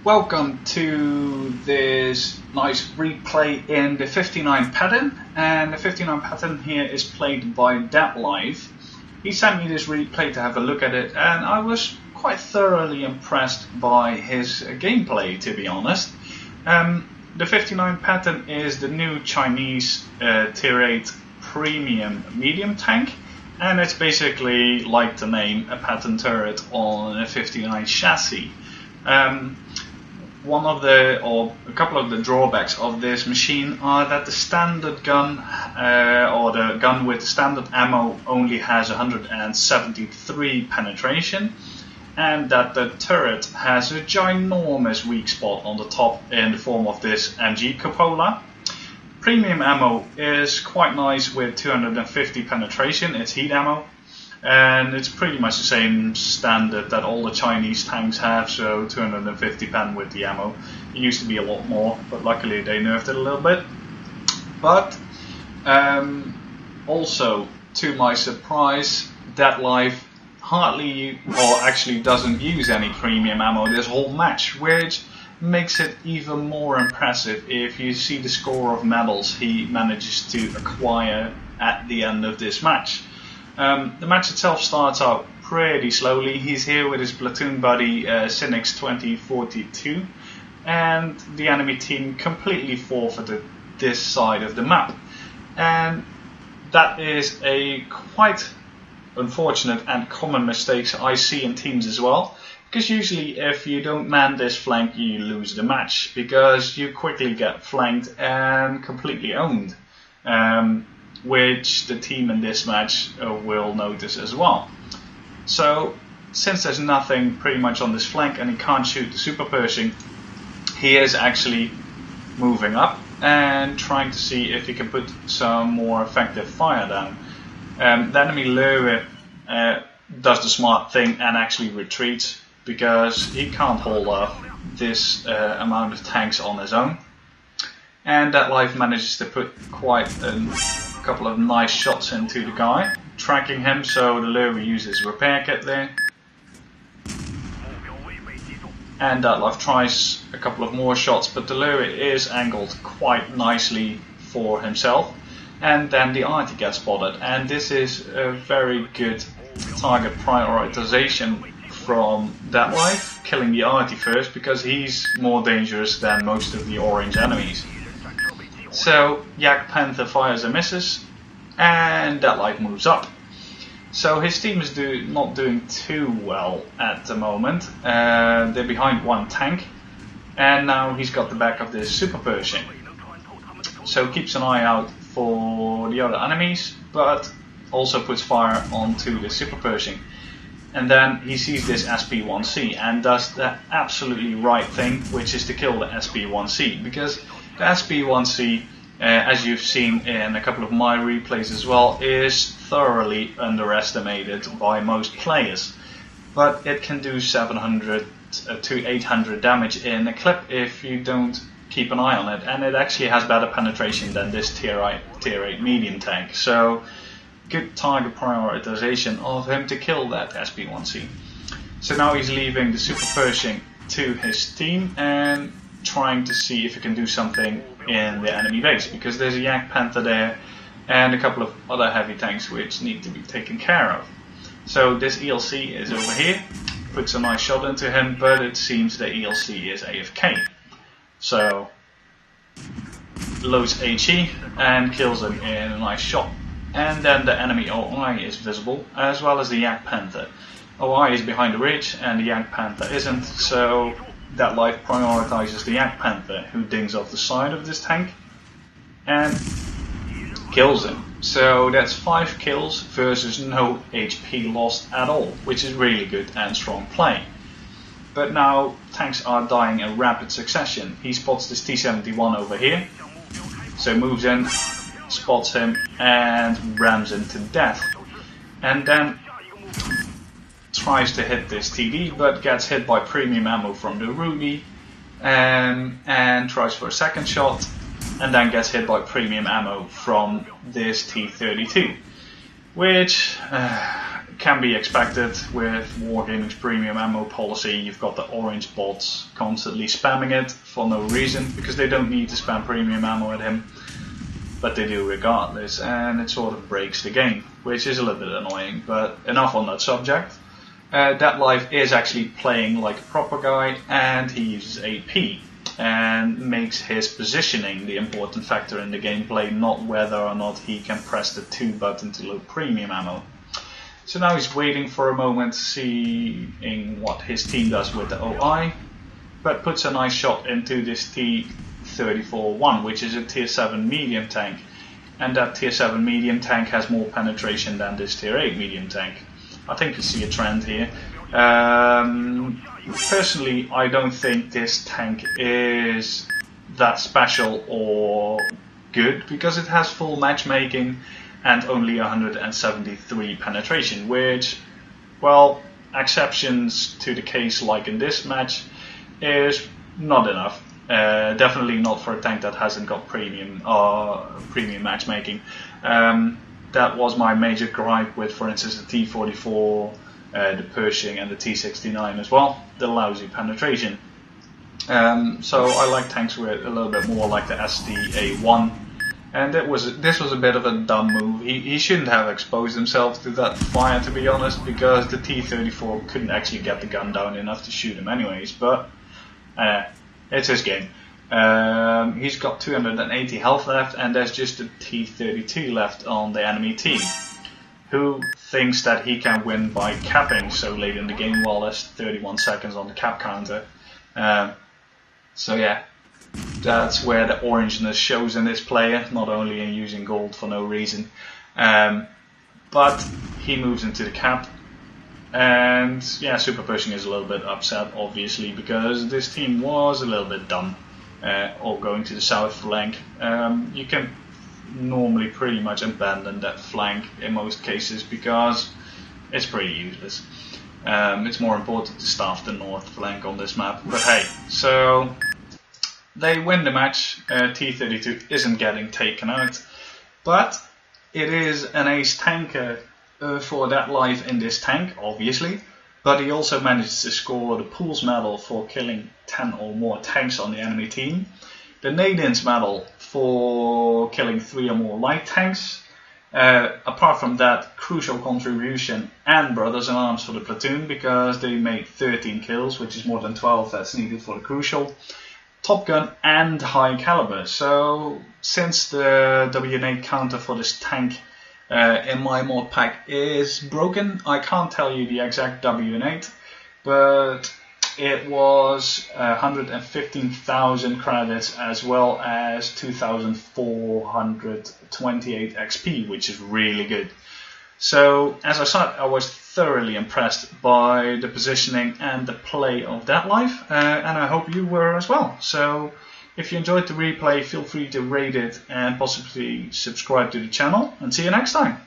Welcome to this nice replay in the 59 pattern, and the 59 pattern here is played by DEADLIFE. He sent me this replay to have a look at it, and I was quite thoroughly impressed by his gameplay, to be honest. The 59 pattern is the new Chinese Tier 8 premium medium tank, and it's basically, like the name, a pattern turret on a 59 chassis. A couple of the drawbacks of this machine are that the standard gun, or the gun with standard ammo, only has 173 penetration, and that the turret has a ginormous weak spot on the top in the form of this MG cupola. Premium ammo is quite nice with 250 penetration, it's heat ammo. And it's pretty much the same standard that all the Chinese tanks have, so 250 pen with the ammo. It used to be a lot more, but luckily they nerfed it a little bit. But also, to my surprise, DEADLIFE hardly, or actually doesn't use any premium ammo this whole match, which makes it even more impressive if you see the score of medals he manages to acquire at the end of this match. The match itself starts out pretty slowly. He's here with his platoon buddy Cynics 2042, and the enemy team completely forfeited this side of the map. And that is a quite unfortunate and common mistake I see in teams as well, because usually if you don't man this flank you lose the match, because you quickly get flanked and completely owned. Which the team in this match will notice as well. So, since there's nothing pretty much on this flank and he can't shoot the super Pershing, he is actually moving up and trying to see if he can put some more effective fire down. The enemy lower does the smart thing and actually retreats, because he can't hold off this amount of tanks on his own. And DEADLIFE manages to put quite a couple of nice shots into the guy, tracking him, so the lure uses repair kit there. And DEADLIFE tries a couple of more shots, but the lure is angled quite nicely for himself. And then the arty gets spotted, and this is a very good target prioritization from DEADLIFE, killing the arty first, because he's more dangerous than most of the orange enemies. So Yak Panther fires and misses, and DEADLIFE moves up. So his team is not doing too well at the moment. They're behind one tank, and now he's got the back of this super Pershing. So keeps an eye out for the other enemies, but also puts fire onto the super Pershing. And then he sees this SP-1C and does the absolutely right thing, which is to kill the SP-1C, because the SP-1C, as you've seen in a couple of my replays as well, is thoroughly underestimated by most players. But it can do 700 to 800 damage in a clip if you don't keep an eye on it, and it actually has better penetration than this Tier 8 medium tank. So good target prioritization of him to kill that SP-1C. So now he's leaving the super Pershing to his team and trying to see if he can do something in the enemy base, because there's a Yak Panther there and a couple of other heavy tanks which need to be taken care of. So this ELC is over here, puts a nice shot into him, but it seems the ELC is AFK. So loads HE and kills him in a nice shot. And then the enemy OI is visible, as well as the Yak Panther. OI is behind the ridge and the Yak Panther isn't, so DEADLIFE prioritizes the Yak Panther, who dings off the side of this tank and kills him. So that's 5 kills versus no HP lost at all, which is really good and strong play. But now tanks are dying in rapid succession. He spots this T-71 over here, so moves in, spots him and rams him to death. And then tries to hit this TD, but gets hit by premium ammo from the Ruby, and tries for a second shot, and then gets hit by premium ammo from this T-32, which can be expected with Wargaming's premium ammo policy. You've got the orange bots constantly spamming it for no reason, because they don't need to spam premium ammo at him, but they do regardless, and it sort of breaks the game, which is a little bit annoying. But enough on that subject. DEADLIFE is actually playing like a proper guy, and he uses AP and makes his positioning the important factor in the gameplay, not whether or not he can press the 2 button to load premium ammo. So now he's waiting for a moment, seeing what his team does with the OI, but puts a nice shot into this T-34-1, which is a tier 7 medium tank, and that tier 7 medium tank has more penetration than this tier 8 medium tank. I think you see a trend here. Personally, I don't think this tank is that special or good, because it has full matchmaking and only 173 penetration, which, well, exceptions to the case like in this match, is not enough. Definitely not for a tank that hasn't got premium matchmaking. That was my major gripe with, for instance, the T-44, the Pershing, and the T-69 as well, the lousy penetration. So I like tanks with a little bit more, like the SDA-1, and this was a bit of a dumb move. He shouldn't have exposed himself to that fire, to be honest, because the T-34 couldn't actually get the gun down enough to shoot him anyways, but it's his game. He's got 280 health left, and there's just a T-32 left on the enemy team, who thinks that he can win by capping so late in the game while there's 31 seconds on the cap counter. So yeah, that's where the orangeness shows in this player, not only in using gold for no reason. But he moves into the cap, and yeah, Super Pushing is a little bit upset, obviously, because this team was a little bit dumb, all going to the south flank. You can normally pretty much abandon that flank in most cases, because it's pretty useless. It's more important to staff the north flank on this map. But hey, so they win the match. T-32 isn't getting taken out, but it is an ace tanker for DEADLIFE in this tank, obviously. But he also managed to score the Pools medal for killing 10 or more tanks on the enemy team, the Nadins medal for killing 3 or more light tanks. Apart from that, crucial contribution and Brothers in Arms for the platoon, because they made 13 kills, which is more than 12 that's needed for the crucial. Top Gun and High Caliber. So since the WNA counter for this tank in my mod pack is broken, I can't tell you the exact WN8, but it was 115,000 credits as well as 2,428 XP, which is really good. So, as I said, I was thoroughly impressed by the positioning and the play of DEADLIFE, and I hope you were as well. So, if you enjoyed the replay, feel free to rate it and possibly subscribe to the channel, and see you next time.